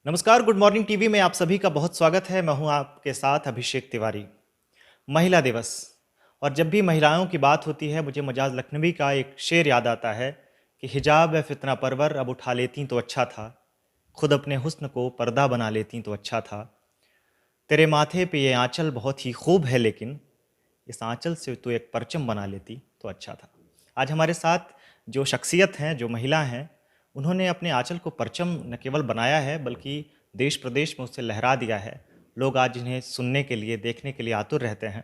नमस्कार, good morning TV में आप सभी का बहुत स्वागत है। मैं हूं आपके साथ अभिषेक तिवारी। महिला दिवस, और जब भी महिलाओं की बात होती है मुझे मजाज लखनवी का एक शेर याद आता है कि हिजाब है फितना परवर, अब उठा लेती तो अच्छा था, खुद अपने हुस्न को पर्दा बना लेती तो अच्छा था, तेरे माथे पे ये आंचल बहुत ही खूब है, लेकिन इस आंचल से तो एक परचम बना लेती तो अच्छा था। आज हमारे साथ जो शख्सियत हैं, जो महिला हैं, उन्होंने अपने आंचल को परचम न केवल बनाया है बल्कि देश प्रदेश में उसे लहरा दिया है। लोग आज इन्हें सुनने के लिए, देखने के लिए आतुर रहते हैं।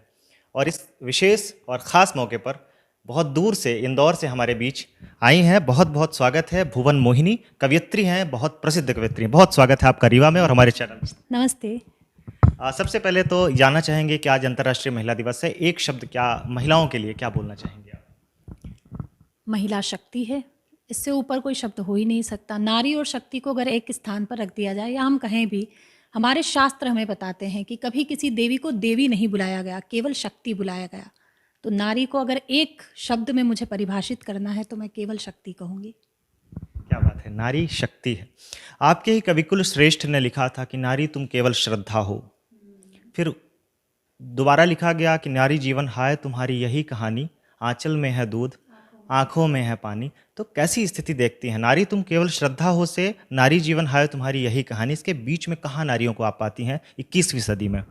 और इस विशेष और ख़ास मौके पर बहुत दूर से, इंदौर से हमारे बीच आई हैं। बहुत बहुत स्वागत है। भुवन मोहिनी कवयित्री हैं, बहुत प्रसिद्ध कवयित्री हैं। बहुत स्वागत है आपका रीवा में और हमारे चैनल में। नमस्ते। सबसे पहले तो जानना चाहेंगे कि आज अंतर्राष्ट्रीय महिला दिवस है, एक शब्द क्या महिलाओं के लिए क्या बोलना चाहेंगे आप? महिला शक्ति है, इससे ऊपर कोई शब्द हो ही नहीं सकता। नारी और शक्ति को अगर एक स्थान पर रख दिया जाए, या हम कहें भी, हमारे शास्त्र हमें बताते हैं कि कभी किसी देवी को देवी नहीं बुलाया गया, केवल शक्ति बुलाया गया। तो नारी को अगर एक शब्द में मुझे परिभाषित करना है तो मैं केवल शक्ति कहूँगी। क्या बात है, नारी शक्ति है। आपके ही कविकुल श्रेष्ठ ने लिखा था कि नारी तुम केवल श्रद्धा हो। फिर दोबारा लिखा गया कि नारी जीवन हाय तुम्हारी यही कहानी, आंचल में है दूध आंखों में है पानी। तो कैसी स्थिति देखती हैं? नारी तुम केवल श्रद्धा हो से नारी जीवन हाय तुम्हारी यही कहानी, इसके बीच में कहाँ नारियों को आप पाती हैं 21वीं सदी में?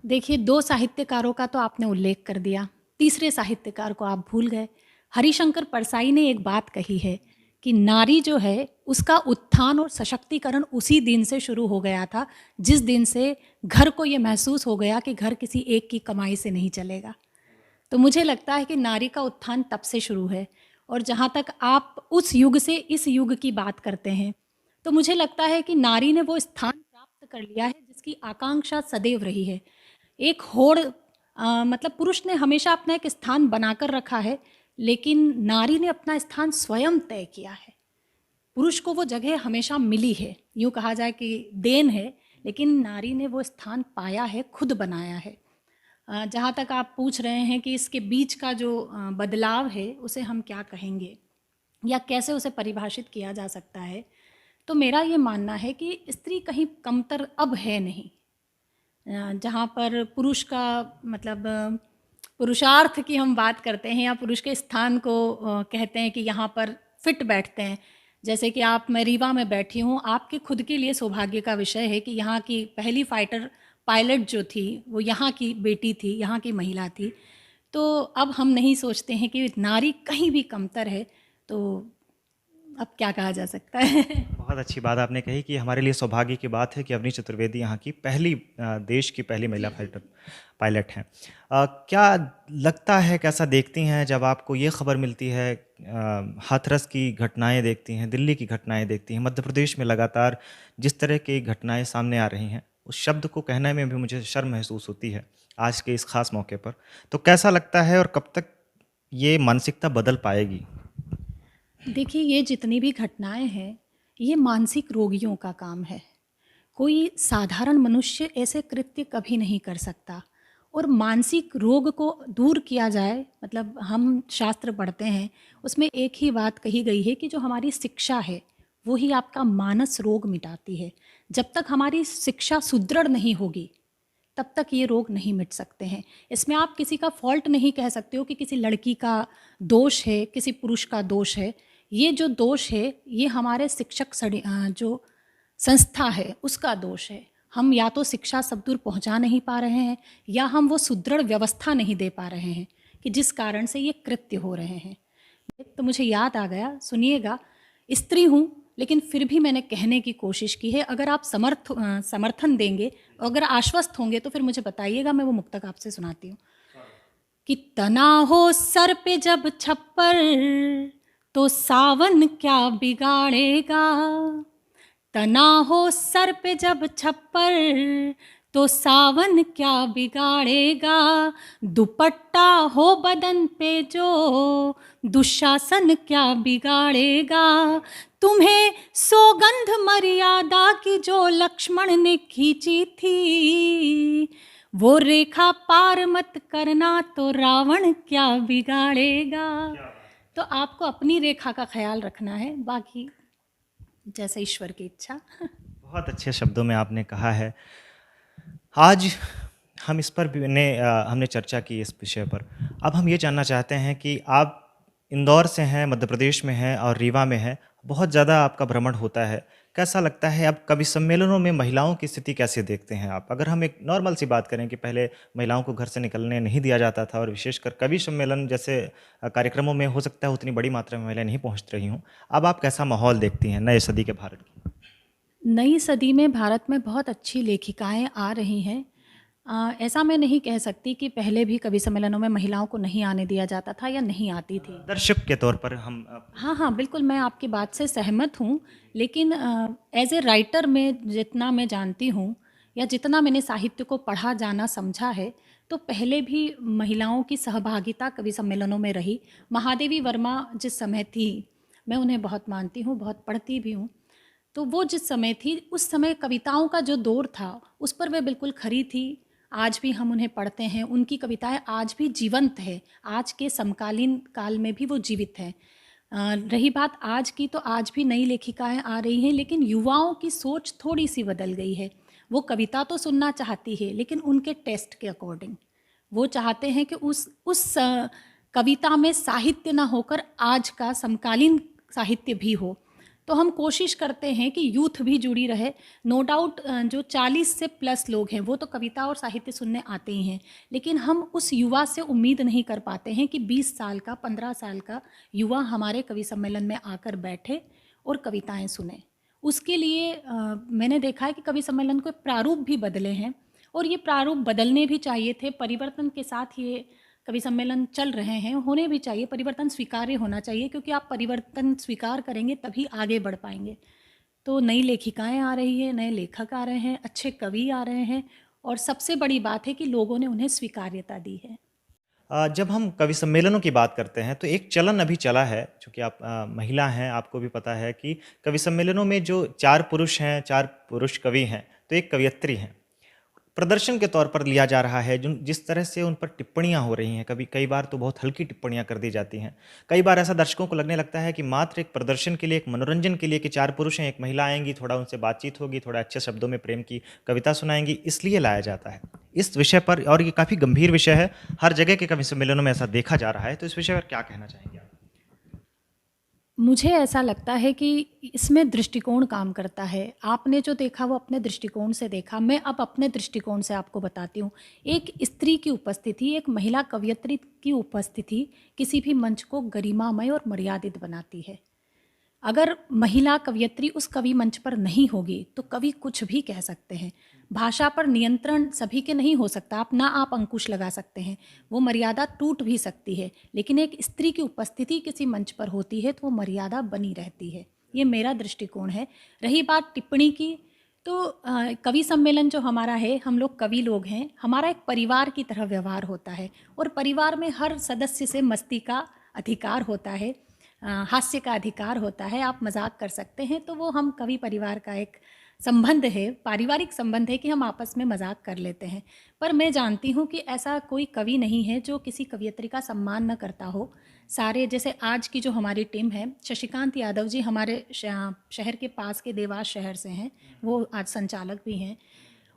देखिए, दो साहित्यकारों का तो आपने उल्लेख कर दिया, तीसरे साहित्यकार को आप भूल गए। हरिशंकर परसाई ने एक बात कही है कि नारी जो है उसका उत्थान और सशक्तिकरण उसी दिन से शुरू हो गया था जिस दिन से घर को ये महसूस हो गया कि घर किसी एक की कमाई से नहीं चलेगा। तो मुझे लगता है कि नारी का उत्थान तब से शुरू है। और जहाँ तक आप उस युग से इस युग की बात करते हैं, तो मुझे लगता है कि नारी ने वो स्थान प्राप्त कर लिया है जिसकी आकांक्षा सदैव रही है। एक होड़ मतलब पुरुष ने हमेशा अपना एक स्थान बनाकर रखा है, लेकिन नारी ने अपना स्थान स्वयं तय किया है। पुरुष को वो जगह हमेशा मिली है, यूँ कहा जाए कि देन है, लेकिन नारी ने वो स्थान पाया है, खुद बनाया है। जहाँ तक आप पूछ रहे हैं कि इसके बीच का जो बदलाव है उसे हम क्या कहेंगे या कैसे उसे परिभाषित किया जा सकता है, तो मेरा ये मानना है कि स्त्री कहीं कमतर अब है नहीं। जहाँ पर पुरुष का मतलब पुरुषार्थ की हम बात करते हैं या पुरुष के स्थान को कहते हैं कि यहाँ पर फिट बैठते हैं। जैसे कि मैं रीवा में बैठी हूँ, आपके खुद के लिए सौभाग्य का विषय है कि यहाँ की पहली फाइटर पायलट जो थी वो यहाँ की बेटी थी, यहाँ की महिला थी। तो अब हम नहीं सोचते हैं कि नारी कहीं भी कमतर है, तो अब क्या कहा जा सकता है। बहुत अच्छी बात आपने कही कि हमारे लिए सौभाग्य की बात है कि अवनी चतुर्वेदी यहाँ की पहली देश की पहली महिला फाइटर पायलट हैं। क्या लगता है, कैसा देखती हैं जब आपको ये खबर मिलती है? हाथरस की घटनाएं देखती हैं, दिल्ली की घटनाएं देखती हैं, मध्य प्रदेश में लगातार जिस तरह की घटनाएं सामने आ रही हैं, उस शब्द को कहने में भी मुझे शर्म महसूस होती है आज के इस खास मौके पर। तो कैसा लगता है और कब तक ये मानसिकता बदल पाएगी? देखिए, ये जितनी भी घटनाएं हैं, ये मानसिक रोगियों का काम है। कोई साधारण मनुष्य ऐसे कृत्य कभी नहीं कर सकता। और मानसिक रोग को दूर किया जाए, मतलब हम शास्त्र पढ़ते हैं, उसमें एक ही बात कही गई है कि जो हमारी शिक्षा है वो ही आपका मानस रोग मिटाती है। जब तक हमारी शिक्षा सुदृढ़ नहीं होगी तब तक ये रोग नहीं मिट सकते हैं। इसमें आप किसी का फॉल्ट नहीं कह सकते हो कि किसी लड़की का दोष है, किसी पुरुष का दोष है। ये जो दोष है ये हमारे शिक्षक जो संस्था है उसका दोष है। हम या तो शिक्षा सब दूर पहुंचा नहीं पा रहे हैं, या हम वो सुदृढ़ व्यवस्था नहीं दे पा रहे हैं कि जिस कारण से ये कृत्य हो रहे हैं। तो मुझे याद आ गया, सुनिएगा। स्त्री हूँ लेकिन फिर भी मैंने कहने की कोशिश की है। अगर आप समर्थन देंगे, अगर आश्वस्त होंगे तो फिर मुझे बताइएगा, मैं वो मुक्तक आपसे सुनाती हूँ कि तना हो सर पे जब छप्पर तो सावन क्या बिगाड़ेगा। तना हो सर पे जब छप्पर तो सावन क्या बिगाड़ेगा। दुपट्टा हो बदन पे जो दुशासन क्या बिगाड़ेगा। तुम्हें सौगंध मर्यादा की जो लक्ष्मण ने खींची थी, वो रेखा पार मत करना तो रावण क्या बिगाड़ेगा। तो आपको अपनी रेखा का ख्याल रखना है, बाकी जैसे ईश्वर की इच्छा। बहुत अच्छे शब्दों में आपने कहा है। आज हम इस पर भी हमने चर्चा की इस विषय पर। अब हम ये जानना चाहते हैं कि आप इंदौर से हैं, मध्य प्रदेश में हैं और रीवा में हैं। बहुत ज़्यादा आपका भ्रमण होता है। कैसा लगता है, अब कवि सम्मेलनों में महिलाओं की स्थिति कैसे देखते हैं आप? अगर हम एक नॉर्मल सी बात करें कि पहले महिलाओं को घर से निकलने नहीं दिया जाता था और विशेषकर कवि सम्मेलन जैसे कार्यक्रमों में हो सकता है उतनी बड़ी मात्रा में महिलाएँ नहीं पहुँच रही हों। अब आप कैसा माहौल देखती हैं नए सदी के भारत की? नई सदी में भारत में बहुत अच्छी लेखिकाएँ आ रही हैं। ऐसा मैं नहीं कह सकती कि पहले भी कवि सम्मेलनों में महिलाओं को नहीं आने दिया जाता था या नहीं आती थी। दर्शक के तौर पर हम हाँ, हाँ, बिल्कुल मैं आपकी बात से सहमत हूँ, लेकिन एज़ ए राइटर में जितना मैं जानती हूँ या जितना मैंने साहित्य को पढ़ा, जाना, समझा है, तो पहले भी महिलाओं की सहभागिता कवि सम्मेलनों में रही। महादेवी वर्मा जिस समय थी, मैं उन्हें बहुत मानती हूँ, बहुत पढ़ती भी हूँ। तो वो जिस समय थी, उस समय कविताओं का जो दौर था, उस पर वे बिल्कुल खरी थी। आज भी हम उन्हें पढ़ते हैं, उनकी कविताएँ आज भी जीवंत है, आज के समकालीन काल में भी वो जीवित हैं। रही बात आज की, तो आज भी नई लेखिकाएँ आ रही हैं, लेकिन युवाओं की सोच थोड़ी-सी बदल गई है। वो कविता तो सुनना चाहती है, लेकिन उनके टेस्ट के अकॉर्डिंग। वो चाहते हैं कि उस कविता में साहित्य ना होकर आज का समकालीन साहित्य भी हो। तो हम कोशिश करते हैं कि यूथ भी जुड़ी रहे। नो डाउट जो 40 से प्लस लोग हैं वो तो कविता और साहित्य सुनने आते ही हैं, लेकिन हम उस युवा से उम्मीद नहीं कर पाते हैं कि 20 साल का, 15 साल का युवा हमारे कवि सम्मेलन में आकर बैठे और कविताएं सुने। उसके लिए मैंने देखा है कि कवि सम्मेलन के प्रारूप भी बदले हैं और ये प्रारूप बदलने भी चाहिए थे। परिवर्तन के साथ ये कवि सम्मेलन चल रहे हैं, होने भी चाहिए। परिवर्तन स्वीकार्य होना चाहिए, क्योंकि आप परिवर्तन स्वीकार करेंगे तभी आगे बढ़ पाएंगे। तो नई लेखिकाएँ आ रही हैं, नए लेखक आ रहे हैं, अच्छे कवि आ रहे हैं और सबसे बड़ी बात है कि लोगों ने उन्हें स्वीकार्यता दी है। जब हम कवि सम्मेलनों की बात करते हैं तो एक चलन अभी चला है, चूँकि आप महिला हैं, आपको भी पता है कि कवि सम्मेलनों में जो 4 पुरुष हैं, 4 पुरुष कवि हैं, तो एक कवयित्री हैं। प्रदर्शन के तौर पर लिया जा रहा है, जिस तरह से उन पर टिप्पणियाँ हो रही हैं, कई बार तो बहुत हल्की टिप्पणियाँ कर दी जाती हैं। कई बार ऐसा दर्शकों को लगने लगता है कि मात्र एक प्रदर्शन के लिए, एक मनोरंजन के लिए कि 4 पुरुष हैं, 1 महिला आएँगी, थोड़ा उनसे बातचीत होगी, थोड़ा अच्छे शब्दों में प्रेम की कविता सुनाएँगी, इसलिए लाया जाता है। इस विषय पर, और ये काफ़ी गंभीर विषय है, हर जगह के कवि सम्मेलनों में ऐसा देखा जा रहा है, तो इस विषय पर क्या कहना चाहेंगे आप? मुझे ऐसा लगता है कि इसमें दृष्टिकोण काम करता है। आपने जो देखा वो अपने दृष्टिकोण से देखा, मैं अब अपने दृष्टिकोण से आपको बताती हूँ। एक स्त्री की उपस्थिति, एक महिला कवयित्री की उपस्थिति किसी भी मंच को गरिमामय और मर्यादित बनाती है। अगर महिला कवयित्री उस कवि मंच पर नहीं होगी तो कवि कुछ भी कह सकते हैं। भाषा पर नियंत्रण सभी के नहीं हो सकता, आप अंकुश लगा सकते हैं, वो मर्यादा टूट भी सकती है, लेकिन एक स्त्री की उपस्थिति किसी मंच पर होती है तो वो मर्यादा बनी रहती है। ये मेरा दृष्टिकोण है। रही बात टिप्पणी की, तो कवि सम्मेलन जो हमारा है, हम लोग कवि लोग हैं, हमारा एक परिवार की तरह व्यवहार होता है और परिवार में हर सदस्य से मस्ती का अधिकार होता है, हास्य का अधिकार होता है। आप मजाक कर सकते हैं, तो वो हम कवि परिवार का एक संबंध है, पारिवारिक संबंध है कि हम आपस में मजाक कर लेते हैं। पर मैं जानती हूँ कि ऐसा कोई कवि नहीं है जो किसी कवयित्री का सम्मान न करता हो। सारे, जैसे आज की जो हमारी टीम है, शशिकांत यादव जी हमारे शहर के पास के देवास शहर से हैं, वो आज संचालक भी हैं।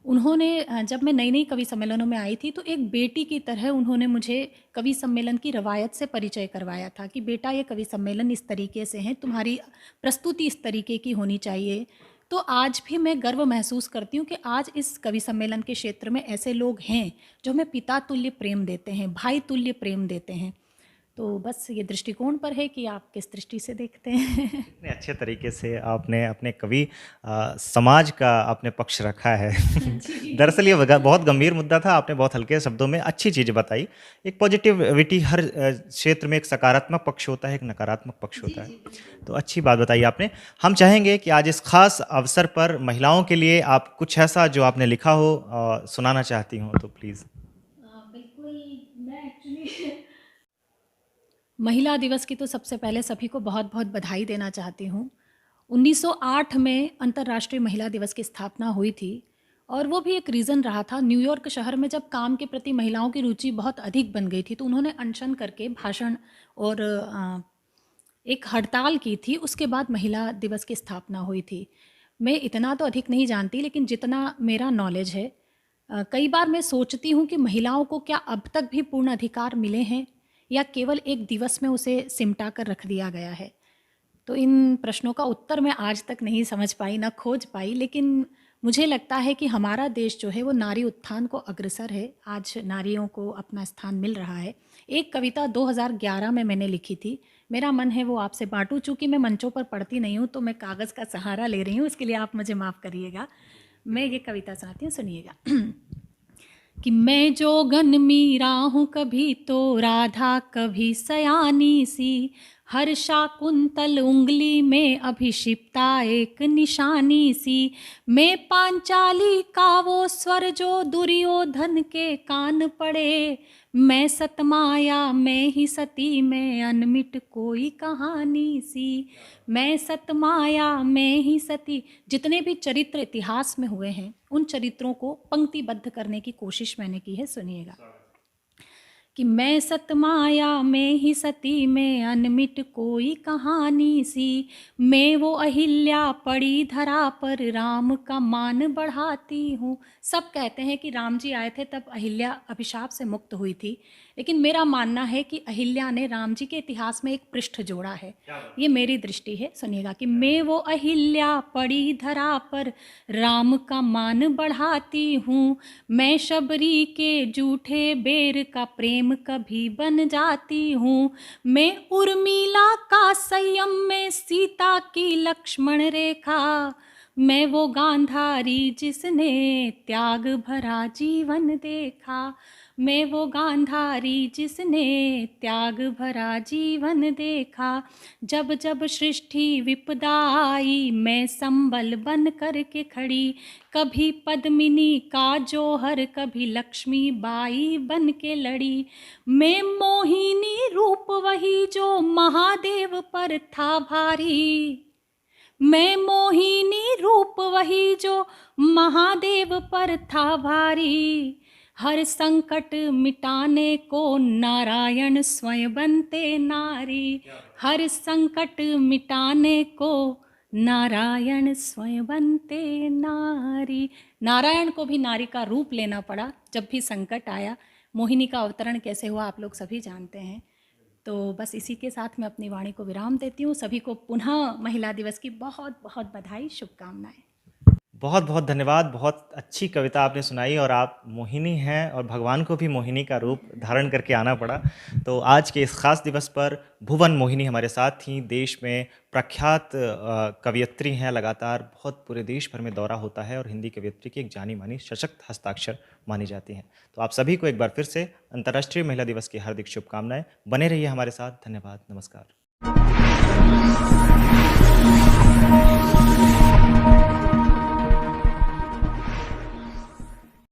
उन्होंने जब मैं नई नई कवि सम्मेलनों में आई थी तो एक बेटी की तरह उन्होंने मुझे कवि सम्मेलन की रवायत से परिचय करवाया था कि बेटा ये कवि सम्मेलन इस तरीके से हैं, तुम्हारी प्रस्तुति इस तरीके की होनी चाहिए। तो आज भी मैं गर्व महसूस करती हूँ कि आज इस कवि सम्मेलन के क्षेत्र में ऐसे लोग हैं जो हमें पिता तुल्य प्रेम देते हैं, भाई तुल्य प्रेम देते हैं। तो बस ये दृष्टिकोण पर है कि आप किस दृष्टि से देखते हैं। इतने अच्छे तरीके से आपने अपने कवि समाज का आपने पक्ष रखा है। दरअसल ये बहुत गंभीर मुद्दा था, आपने बहुत हल्के शब्दों में अच्छी चीज़ बताई। एक पॉजिटिविटी, हर क्षेत्र में एक सकारात्मक पक्ष होता है, एक नकारात्मक पक्ष होता है। तो अच्छी बात बताई आपने। हम चाहेंगे कि आज इस खास अवसर पर महिलाओं के लिए आप कुछ ऐसा जो आपने लिखा हो सुनाना चाहती हो तो प्लीज़। बिल्कुल। मैं एक्चुअली महिला दिवस की तो सबसे पहले सभी को बहुत बहुत बधाई देना चाहती हूँ। 1908 में अंतर्राष्ट्रीय महिला दिवस की स्थापना हुई थी और वो भी एक रीज़न रहा था। न्यूयॉर्क शहर में जब काम के प्रति महिलाओं की रुचि बहुत अधिक बन गई थी तो उन्होंने अनशन करके भाषण और एक हड़ताल की थी। उसके बाद महिला दिवस की स्थापना हुई थी। मैं इतना तो अधिक नहीं जानती, लेकिन जितना मेरा नॉलेज है, कई बार मैं सोचती हूँ कि महिलाओं को क्या अब तक भी पूर्ण अधिकार मिले हैं या केवल एक दिवस में उसे सिमटा कर रख दिया गया है। तो इन प्रश्नों का उत्तर मैं आज तक नहीं समझ पाई, ना खोज पाई, लेकिन मुझे लगता है कि हमारा देश जो है वो नारी उत्थान को अग्रसर है। आज नारियों को अपना स्थान मिल रहा है। एक कविता 2011 में मैंने लिखी थी, मेरा मन है वो आपसे बांटूं। चूँकि मैं मंचों पर पढ़ती नहीं हूँ तो मैं कागज़ का सहारा ले रही हूँ, इसके लिए आप मुझे माफ़ करिएगा। मैं ये कविता सुनाती हूँ, सुनिएगा। कि मैं जोगन मीरा हूँ कभी तो राधा, कभी सयानी सी, हर शाकुंतल उंगली में अभिषिप्ता एक निशानी सी। मैं पांचाली का वो स्वर जो दुर्योधन के कान पड़े, मैं सतमाया मैं ही सती मैं अनमिट कोई कहानी सी। मैं सतमाया मैं ही सती। जितने भी चरित्र इतिहास में हुए हैं उन चरित्रों को पंक्तिबद्ध करने की कोशिश मैंने की है, सुनिएगा। कि मैं सतमाया मैं ही सती मैं अनमिट कोई कहानी सी। मैं वो अहिल्या पड़ी धरा पर राम का मान बढ़ाती हूँ। सब कहते हैं कि राम जी आए थे तब अहिल्या अभिशाप से मुक्त हुई थी, लेकिन मेरा मानना है कि अहिल्या ने राम जी के इतिहास में एक पृष्ठ जोड़ा है। ये मेरी दृष्टि है, सुनिएगा। कि मैं वो अहिल्या पड़ी धरा पर राम का मान बढ़ाती हूँ। मैं शबरी के जूठे बेर का प्रेम कभी बन जाती हूँ। मैं उर्मिला का संयम में सीता की लक्ष्मण रेखा। मैं वो गांधारी जिसने त्याग भरा जीवन देखा। मैं वो गांधारी जिसने त्याग भरा जीवन देखा। जब जब सृष्टि विपदा आई मैं संबल बन कर के खड़ी। कभी पद्मिनी का जोहर कभी लक्ष्मी बाई बन के लड़ी। मैं मोहिनी रूप वही जो महादेव पर था भारी। मैं मोहिनी रूप वही जो महादेव पर था भारी। हर संकट मिटाने को नारायण स्वयं बनते नारी। हर संकट मिटाने को नारायण स्वयं बनते नारी। नारायण को भी नारी का रूप लेना पड़ा जब भी संकट आया। मोहिनी का अवतरण कैसे हुआ आप लोग सभी जानते हैं। तो बस इसी के साथ मैं अपनी वाणी को विराम देती हूँ। सभी को पुनः महिला दिवस की बहुत बहुत बधाई, शुभकामनाएं। बहुत बहुत धन्यवाद। बहुत अच्छी कविता आपने सुनाई और आप मोहिनी हैं और भगवान को भी मोहिनी का रूप धारण करके आना पड़ा। तो आज के इस खास दिवस पर भुवन मोहिनी हमारे साथ थी। देश में प्रख्यात कवयित्री हैं, लगातार बहुत पूरे देश भर में दौरा होता है और हिंदी कवयित्री की एक जानी मानी सशक्त हस्ताक्षर मानी जाती हैं। तो आप सभी को एक बार फिर से अंतर्राष्ट्रीय महिला दिवस की हार्दिक शुभकामनाएं। बने रहिए हमारे साथ। धन्यवाद, नमस्कार।